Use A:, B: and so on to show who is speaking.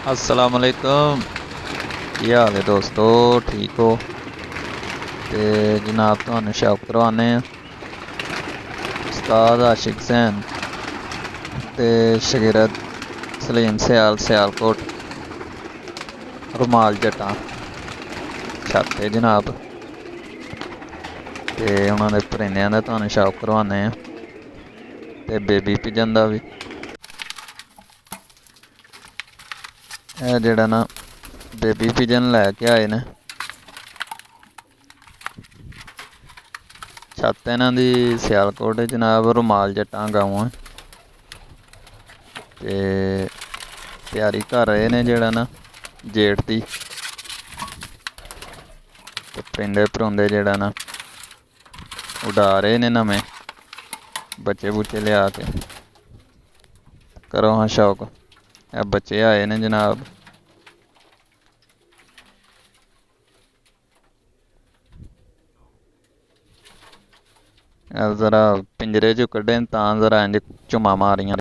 A: अस्सलाम वालेकुम। ਕੀ ਹਾਲ ਹੈ ਦੋਸਤੋ? ਠੀਕ ਹੋ? ਤੇ ਜਨਾਬ ਤੁਹਾਨੂੰ ਸ਼ੌਕ ਕਰਵਾਉਂਦੇ ਆ ਉਸਤਾਦ ਆਸ਼ਿਕ ਹੁਸੈਨ ਤੇ ਸ਼ਾਗਿਰਦ ਸਲੀਮ ਸਿਆਲ ਸਿਆਲਕੋਟ ਰੁਮਾਲ ਜੱਟਾਂ ਛੱਤ ਤੇ ਜਨਾਬ। ਤੇ ਉਹਨਾਂ ਦੇ ਪਰਿੰਦਿਆਂ ਦਾ ਤੁਹਾਨੂੰ ਸ਼ੌਕ ਕਰਵਾਉਂਦੇ ਆ ਤੇ ਬੇਬੀ ਪਿਜਨ ਦਾ ਵੀ। ਇਹ ਜਿਹੜਾ ਨਾ ਬੇਬੀ ਪਿਜਨ ਲੈ ਕੇ ਆਏ ਨੇ, ਛੱਤ ਇਹਨਾਂ ਦੀ ਸਿਆਲਕੋਟ ਜਨਾਬ, ਰੁਮਾਲ ਜੱਟਾਂ ਗਾਉਂ। ਤੇ ਤਿਆਰੀ ਕਰ ਰਹੇ ਨੇ ਜਿਹੜਾ ਨਾ ਜੇਠ ਦੀ, ਤੇ ਪਰਿੰਦੇ ਭਰੋਂਦੇ ਜਿਹੜਾ ਨਾ ਉਡਾ ਰਹੇ ਨੇ ਨਵੇਂ ਬੱਚੇ ਬੁੱਚੇ ਲਿਆ ਕੇ। ਕਰੋ ਹਾਂ ਸ਼ੌਕ। ਇਹ ਬੱਚੇ ਆਏ ਨੇ ਜਨਾਬ। ਜ਼ਰਾ ਪਿੰਜਰੇ 'ਚੋਂ ਕੱਢੇ ਤਾਂ ਜ਼ਰਾ ਇੰਝ ਝੁਮਾ ਮਾਰੀਆਂ।